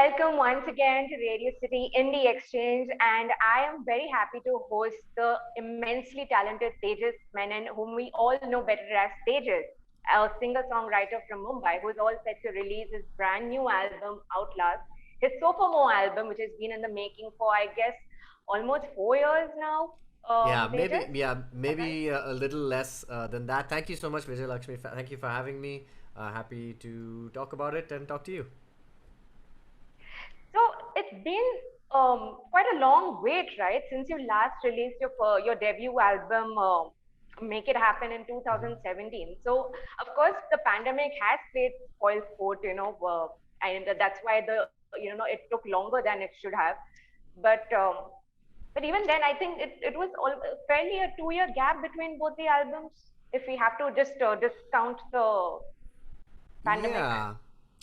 Welcome once again to Radio City Indie Exchange, and I am very happy to host the immensely talented Tejas Menon, whom we all know better as Tejas, a singer-songwriter from Mumbai, who is all set to release his brand new album Outlast, his sophomore album, which has been in the making for, I guess, almost 4 years now. Yeah, Tejas, am I right? maybe a little less than that. Thank you so much, Vijayalakshmi. Thank you for having me. Happy to talk about it and talk to you. So it's been quite a long wait, right, since you last released your debut album, Make It Happen in Mhm. 2017. So of course the pandemic has played spoil sport, and that's why it took longer than it should have. But but even then, I think it was fairly a 2 year gap between both the albums. If we have to just discount the pandemic. Yeah.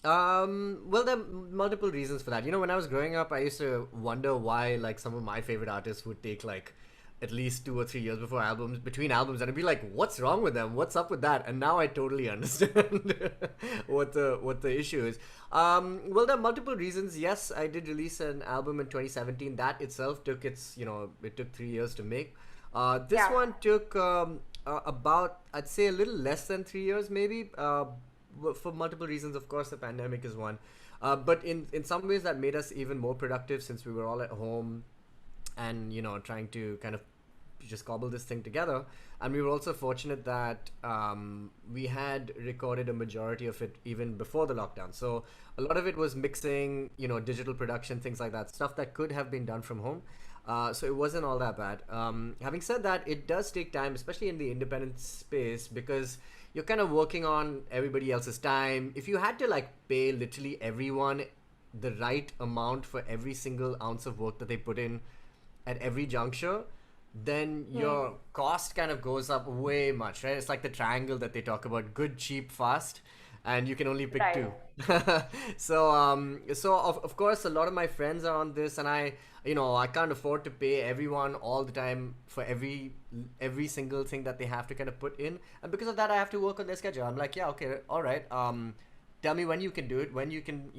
Well, there are multiple reasons for that. You know, when I was growing up, I used to wonder why, like, some of my favorite artists would take like at least 2 or 3 years before albums, between albums, and I'd be like, "What's wrong with them? What's up with that?" And now I totally understand what the issue is. Well, there are multiple reasons. Yes, I did release an album in 2017. That itself took it took 3 years to make. This Yeah. one took about, I'd say, a little less than 3 years, maybe. For multiple reasons. Of course, the pandemic is one, but in some ways that made us even more productive since we were all at home and trying to kind of just cobble this thing together. And we were also fortunate that we had recorded a majority of it even before the lockdown. So a lot of it was mixing, digital production, things like that, stuff that could have been done from home. So it wasn't all that bad. Having said that, it does take time, especially in the independent space, because you're kind of working on everybody else's time. If you had to like pay literally everyone the right amount for every single ounce of work that they put in at every juncture, then Hmm. your cost kind of goes up way much, right? It's like the triangle that they talk about: good, cheap, fast, and you can only pick Right. two. So of course, a lot of my friends are on this, and I can't afford to pay everyone all the time for every single thing that they have to kind of put in, and because of that, I have to work on their schedule. I'm like, yeah, okay, all right. Tell me when you can do it, when you can,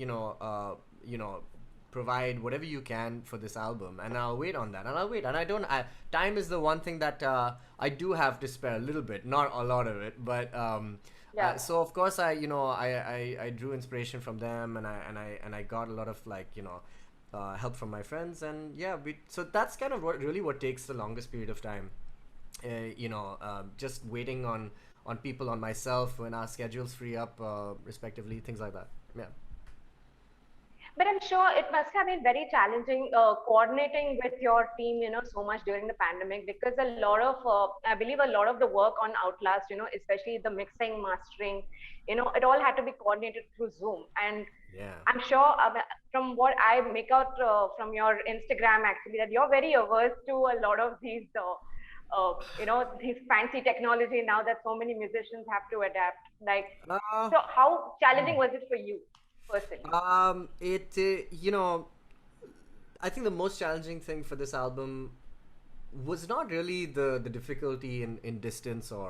provide whatever you can for this album, and I'll wait on that, and I'll wait. And I don't. Time is the one thing that I do have to spare a little bit, not a lot of it, but Yeah. so of course I drew inspiration from them, and I got a lot of like help from my friends, and yeah, so that's kind of what takes the longest period of time. Just waiting on people, on myself, when our schedules free up, respectively, things like that. Yeah. But I'm sure it must have been very challenging coordinating with your team, so much during the pandemic because I believe a lot of the work on Outlast, especially the mixing, mastering, it all had to be coordinated through Zoom. And Yeah. I'm sure from what I make out from your Instagram, actually, that you're very averse to a lot of these fancy technology now that so many musicians have to adapt. Like, Uh, so how challenging was it for you personally? it I think the most challenging thing for this album was not really the difficulty in distance, or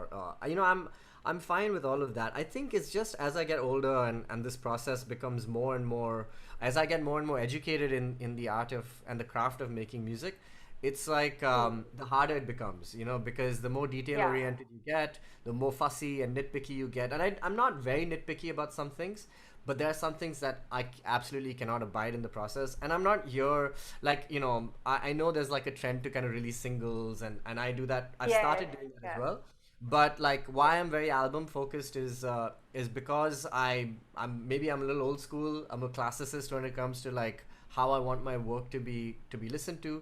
I'm fine with all of that. I think it's just as I get older, and this process becomes more and more, as I get more and more educated in the art of and the craft of making music, it's like Hmm. the harder it becomes, because the more detail Yeah. oriented you get, the more fussy and nitpicky you get. And I'm not very nitpicky about some things, but there are some things that absolutely cannot abide in the process. And I'm not here, like, I know there's like a trend to kind of release singles, and I do that. I've Yes. started doing that as Yeah. well. But like, Yeah. why I'm very album focused is because I'm a little old school. I'm a classicist when it comes to like how I want my work to be listened to.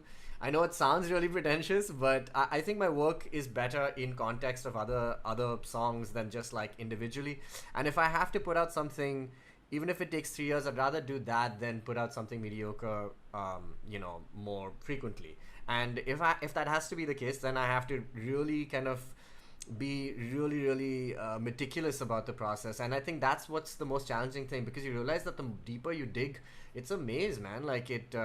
I know it sounds really pretentious, but I think my work is better in context of other songs than just like individually. And if I have to put out something, even if it takes 3 years, I'd rather do that than put out something mediocre, more frequently. And if that has to be the case, then I have to really kind of be really, really meticulous about the process. And I think that's what's the most challenging thing, because you realize that the deeper you dig, it's a maze, man. Like it's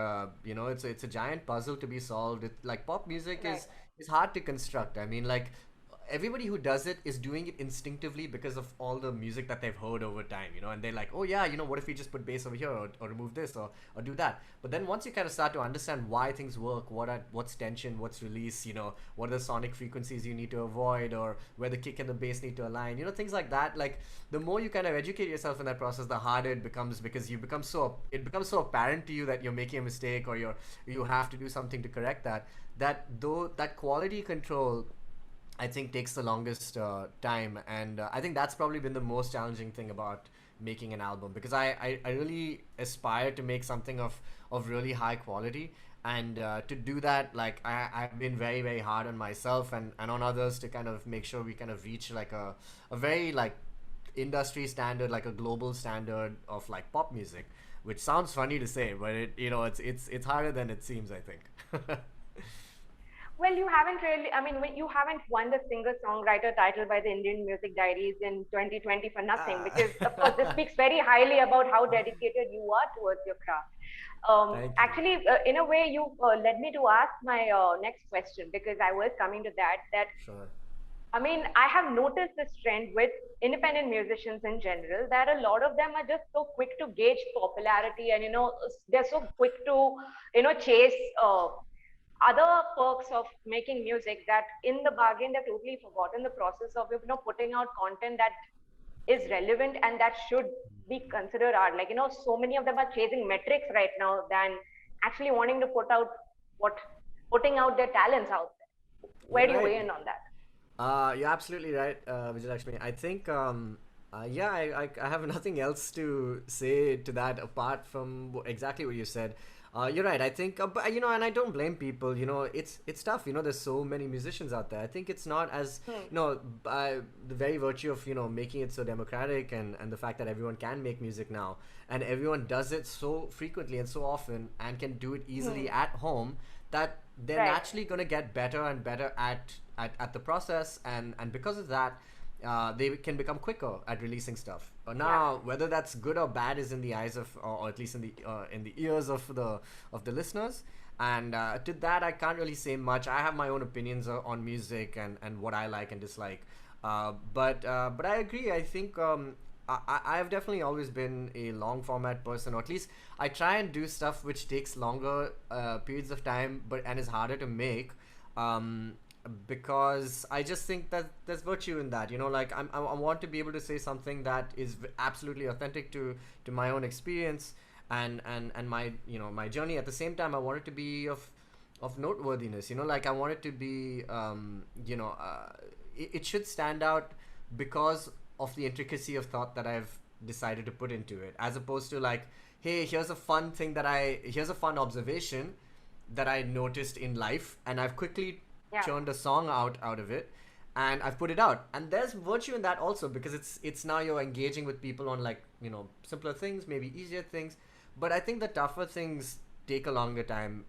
a giant puzzle to be solved. Like, pop music Right. is hard to construct. I mean, like, everybody who does it is doing it instinctively because of all the music that they've heard over time, and they're like, oh yeah, what if we just put bass over here, or remove this, or do that. But then once you kind of start to understand why things work, what's tension, what's release, what are the sonic frequencies you need to avoid, or where the kick and the bass need to align, things like that. Like, the more you kind of educate yourself in that process, the harder it becomes, because it becomes so apparent to you that you're making a mistake, or you have to do something to correct that quality control, I think, takes the longest time. And I think that's probably been the most challenging thing about making an album, because I really aspire to make something of really high quality. And to do that, like, I've been very, very hard on myself and on others to kind of make sure we kind of reach like a very, like, industry standard, like a global standard of like pop music, which sounds funny to say, but it's harder than it seems, I think. Well, you haven't really, I mean, you haven't won the singer-songwriter title by the Indian Music Diaries in 2020 for nothing, Ah. because, of course, this speaks very highly about how dedicated you are towards your craft. Thank you. Actually, in a way, you led me to ask my next question, because I was coming to that, Sure. I mean, I have noticed this trend with independent musicians in general, that a lot of them are just so quick to gauge popularity, and they're so quick to chase other perks of making music, that in the bargain they've totally forgotten the process of putting out content that is relevant and that should be considered art. Like, so many of them are chasing metrics right now than actually wanting to what putting out their talents out there. You're Where do you right. weigh in on that? You're absolutely right, Vijayalakshmi. I think, yeah, I have nothing else to say to that apart from exactly what you said. You're right. I think, but, and I don't blame people. It's tough. There's so many musicians out there. I think it's not as, Hmm. by the very virtue of, making it so democratic, and the fact that everyone can make music now, and everyone does it so frequently and so often and can do it easily Hmm. at home, that they're Right. naturally going to get better and better at the process, and because of that, they can become quicker at releasing stuff. Yeah. Now, whether that's good or bad is in the eyes of, or at least in the ears of the listeners. And to that, I can't really say much. I have my own opinions on music, and what I like and dislike. But I agree. I think, I've definitely always been a long format person, or at least I try and do stuff which takes longer periods of time, and is harder to make. Um, because I just think that there's virtue in that. Like, I want to be able to say something that is absolutely authentic to my own experience, and my my journey. At the same time, I want it to be of noteworthiness. Like, I want it to be, it should stand out because of the intricacy of thought that I've decided to put into it, as opposed to, like, hey, here's a fun observation that I noticed in life, and I've quickly Yeah. churned a song out of it, and I've put it out. And there's virtue in that also, because it's now you're engaging with people on, like, simpler things, maybe easier things. But I think the tougher things take a longer time.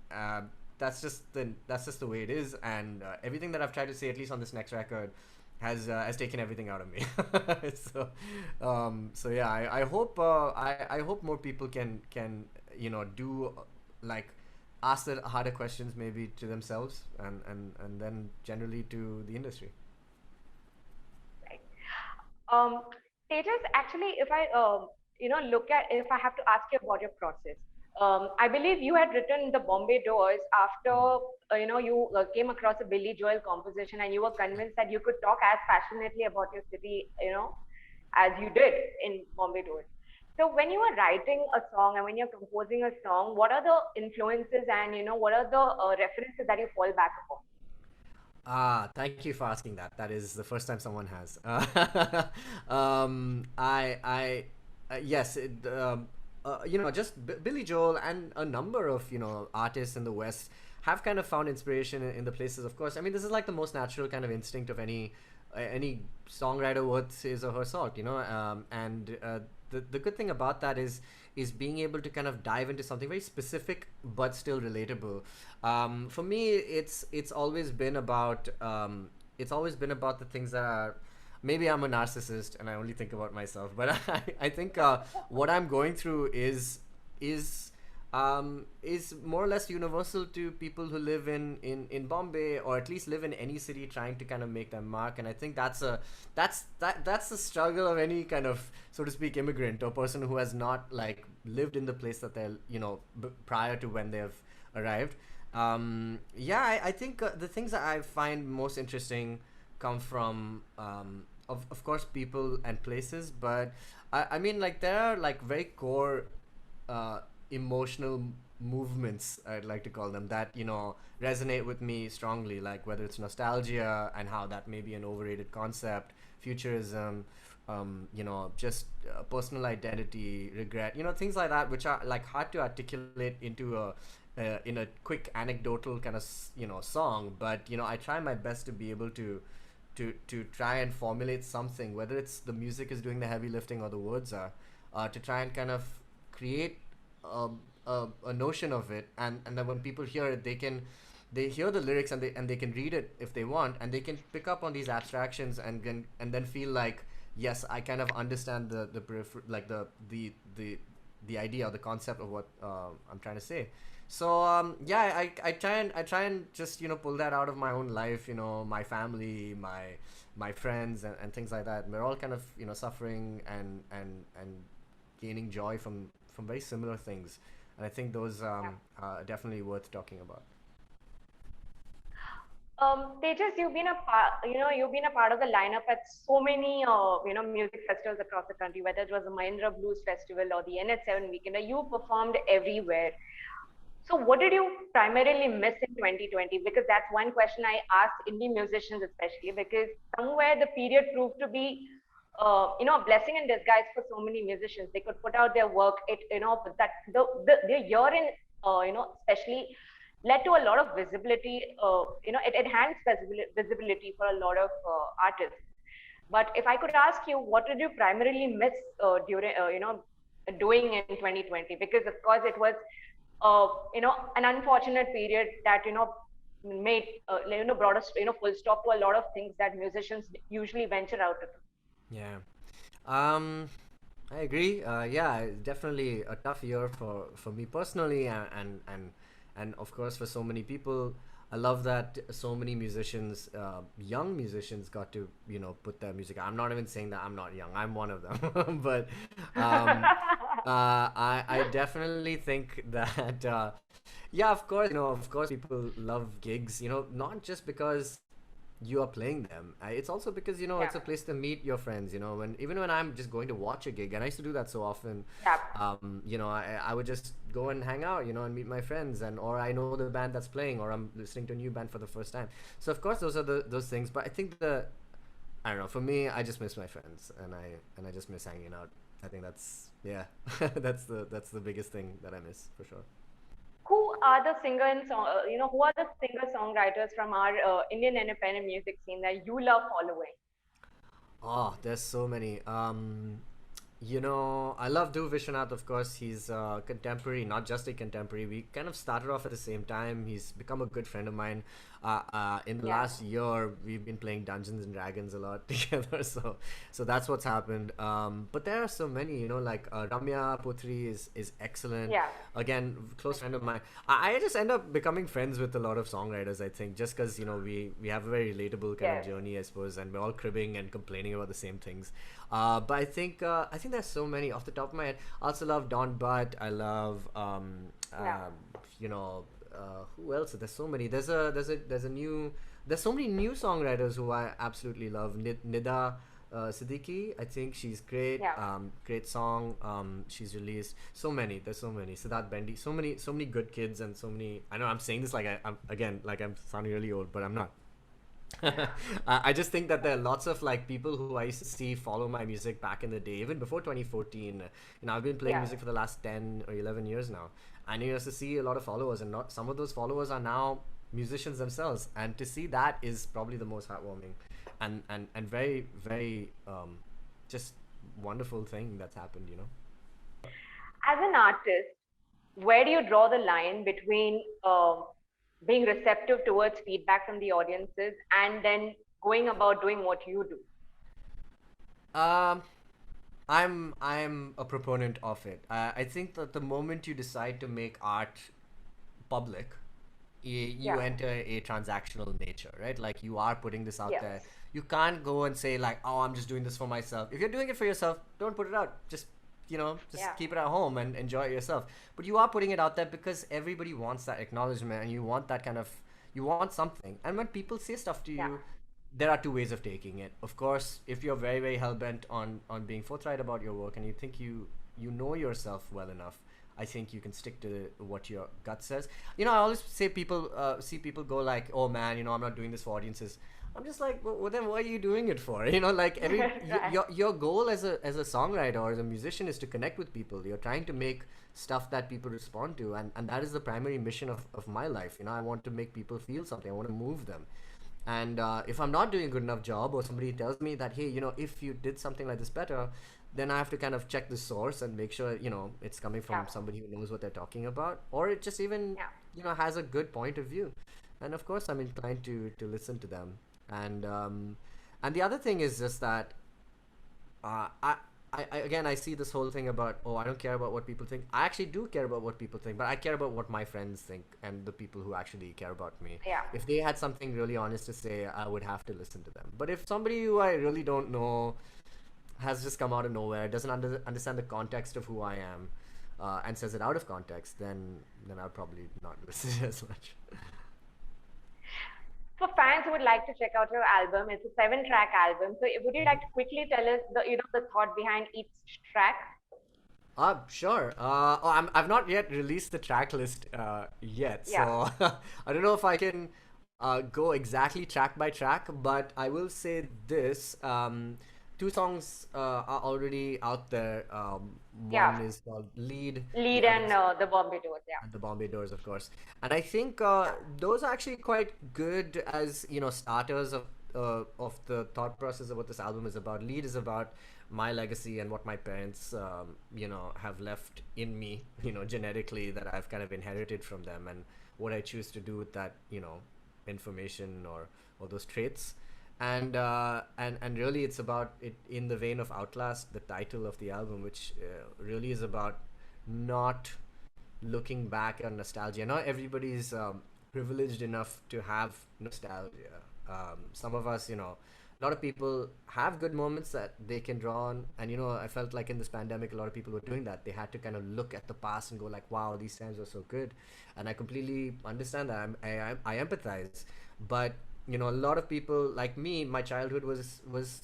That's just the way it is. And everything that I've tried to say, at least on this next record, has taken everything out of me. So yeah, I hope more people can do, like, ask the harder questions, maybe to themselves, and then generally to the industry. Right. Um, Tejas, actually, if I look at, if I have to ask you about your process, I believe you had written the Bombay Doors after you came across a Billy Joel composition, and you were convinced that you could talk as passionately about your city, as you did in Bombay Doors. So when you are writing a song and when you're composing a song, what are the influences, and what are the references that you fall back upon? Thank you for asking that. That is the first time someone has. I yes, just Billy Joel and a number of artists in the West have kind of found inspiration in the places. Of course, I mean, this is like the most natural kind of instinct of any songwriter worth his or her salt. And the good thing about that is being able to kind of dive into something very specific but still relatable. For me, it's always been about the things that are, maybe I'm a narcissist and I only think about myself, but I think what I'm going through is is more or less universal to people who live in Bombay, or at least live in any city trying to kind of make their mark. And I think that's the struggle of any kind of, so to speak, immigrant or person who has not like lived in the place that they're, prior to when they've arrived. Yeah, I think the things that I find most interesting come from, of course, people and places, but I mean, like, there are like very core uh, emotional movements, I'd like to call them, that resonate with me strongly, like whether it's nostalgia and how that may be an overrated concept, futurism, just personal identity, regret, things like that, which are like hard to articulate into a in a quick anecdotal kind of song. But I try my best to be able to try and formulate something, whether it's the music is doing the heavy lifting or the words are, to try and kind of create a, a notion of it, and then when people hear it, they hear the lyrics, and they can read it if they want, and they can pick up on these abstractions, and then feel like, yes, I kind of understand like the idea or the concept of what I'm trying to say. So yeah, I try and just pull that out of my own life, my family, my friends, and things like that. We're all kind of suffering and gaining joy from very similar things, and I think those Yeah. are definitely worth talking about. Tejas, you've been a part of the lineup at so many, music festivals across the country, whether it was the Mahindra Blues Festival or the NH7 Weekend. You performed everywhere. So, what did you primarily miss in 2020? Because that's one question I asked indie musicians, especially because somewhere the period proved to be, a blessing in disguise for so many musicians. They could put out their work. But that the year in, especially led to a lot of visibility. It enhanced visibility for a lot of artists. But if I could ask you, what did you primarily miss during, doing in 2020? Because of course it was, an unfortunate period that made, brought us, full stop to a lot of things that musicians usually venture out into. Yeah. um I agree. Yeah, definitely a tough year for me personally, and of course for so many people. I love that so many musicians, young musicians, got to put their music out. I'm not even saying that I'm not young. I'm one of them, but um, I definitely think that yeah, of course, of course, people love gigs. Not just because you are playing them. It's also because Yeah, it's a place to meet your friends. When even when I'm just going to watch a gig, and I used to do that so often. yeah, I would just go and hang out, and meet my friends, and or I know the band that's playing, or I'm listening to a new band for the first time. So of course those are those things. But I think I don't know. For me, I just miss my friends, and I just miss hanging out. I think that's, yeah, that's the biggest thing that I miss for sure. who are the singer and song, who are the singer songwriters from our Indian independent music scene that you love following? Oh, there's so many. I love Dhruv Vishwanath, of course. He's contemporary, not just a contemporary. We kind of started off at the same time. He's become a good friend of mine. In the Yeah, last year, we've been playing Dungeons and Dragons a lot together. So that's what's happened. But there are so many, like Ramya Putri is excellent. yeah, Again, close friend of mine. I just end up becoming friends with a lot of songwriters, I think, just because we have a very relatable kind of yes, journey, I suppose, and we're all cribbing and complaining about the same things. But I think there's so many off the top of my head. I also love Don Butt. I love yeah, who else? There's so many. There's so many new songwriters who I absolutely love. Nida Siddiqui, I think she's great. yeah. Great song. She's released so many. There's so many. Siddharth Bendy. So many good kids, and so many. I know I'm saying this like I'm again, like I'm sounding really old, but I'm not. I just think that there are lots of like people who I used to see follow my music back in the day, even before 2014. I've been playing Yeah. music for the last 10 or 11 years now, and you used to see a lot of followers, and not some of those followers are now musicians themselves, and to see that is probably the most heartwarming, and very very just wonderful thing that's happened. As an artist, where do you draw the line between being receptive towards feedback from the audiences and then going about doing what you do? Um, I'm a proponent of it. I think that the moment you decide to make art public, you Yeah. enter a transactional nature, right? Like you are putting this out Yes. there. You can't go and say like, "Oh, I'm just doing this for myself." If you're doing it for yourself, don't put it out. Just just Yeah. keep it at home and enjoy it yourself. But you are putting it out there because everybody wants that acknowledgement, and you want that kind of you want something. And when people say stuff to Yeah. you, there are two ways of taking it. Of course, if you're very very hell bent on being forthright about your work and you think you know yourself well enough, I think you can stick to what your gut says. I always say people see people go like, "Oh man, I'm not doing this for audiences." I'm just like, well, then what are you doing it for? Like Right. your goal as a songwriter or as a musician is to connect with people. You're trying to make stuff that people respond to, and that is the primary mission of my life. I want to make people feel something. I want to move them. And if I'm not doing a good enough job, or somebody tells me that, hey, if you did something like this better, then I have to kind of check the source and make sure, it's coming Yeah. from somebody who knows what they're talking about, or it just even, Yeah. has a good point of view. And of course, I'm inclined to listen to them. And and the other thing is just that uh, I, again, I see this whole thing about, oh, I don't care about what people think. I actually do care about what people think, but I care about what my friends think and the people who actually care about me. Yeah. If they had something really honest to say, I would have to listen to them. But if somebody who I really don't know has just come out of nowhere, doesn't understand the context of who I am, and says it out of context, then I'll probably not listen as much. For fans who would like to check out your album, it's a seven-track album. So would you like to quickly tell us the thought behind each track? Sure. I've not yet released the track list yet, Yeah. so I don't know if I can go exactly track by track, but I will say this. Two songs are already out there. Yeah. One is called Lead, Lead the other and is the Bombay Doors. Yeah. and the Bombay Doors, of course. And I think Yeah. those are actually quite good as starters of the thought process of what this album is about. Lead is about my legacy and what my parents have left in me, genetically, that I've kind of inherited from them, and what I choose to do with that information or those traits. And really it's about it in the vein of Outlast, the title of the album, which really is about not looking back on nostalgia. Not everybody's privileged enough to have nostalgia. Some of us, a lot of people have good moments that they can draw on, and I felt like in this pandemic, a lot of people were doing that. They had to kind of look at the past and go like, "Wow, these times were so good," and I completely understand that. I empathize, but a lot of people like me, my childhood was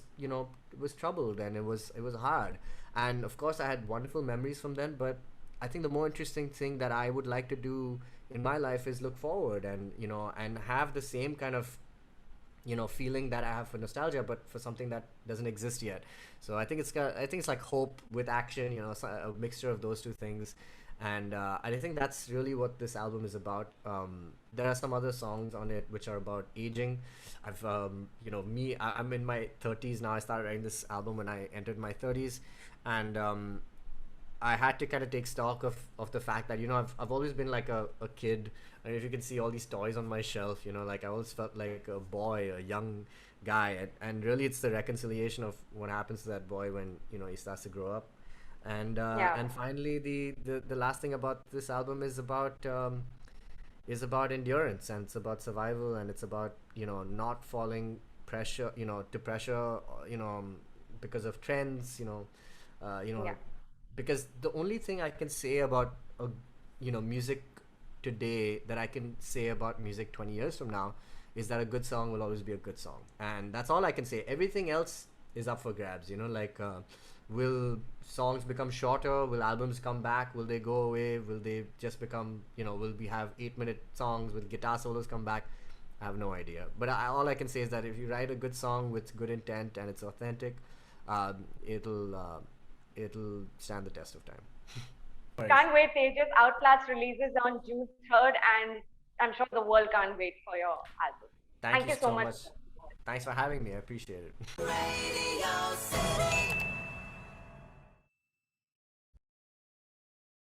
troubled, and it was hard, and of course I had wonderful memories from then, but I think the more interesting thing that I would like to do in my life is look forward and and have the same kind of feeling that I have for nostalgia, but for something that doesn't exist yet. So I think it's like hope with action, a mixture of those two things, and I think that's really what this album is about. There are some other songs on it which are about aging. I've I'm in my 30s now. I started writing this album when I entered my 30s, and I had to kind of take stock of the fact that I've always been like a kid. And if you can see all these toys on my shelf, like I always felt like a boy, a young guy, and really it's the reconciliation of what happens to that boy when he starts to grow up. Yeah. And finally, the last thing about this album is about endurance, and it's about survival, and it's about not falling pressure to pressure because of trends, uh, you know Yeah. because the only thing I can say about music today that I can say about music 20 years from now is that a good song will always be a good song, and that's all I can say. Everything else is up for grabs. Like will songs become shorter? Will albums come back? Will they go away? Will they just become will we have 8-minute songs with guitar solos come back? I have no idea. But all I can say is that if you write a good song with good intent and it's authentic, it'll stand the test of time. Right. Can't wait, Tejas. Outlast releases on June 3rd, and I'm sure the world can't wait for your album. Thank Thank you you so so much. much. Thanks for having me. I appreciate it. Radio City.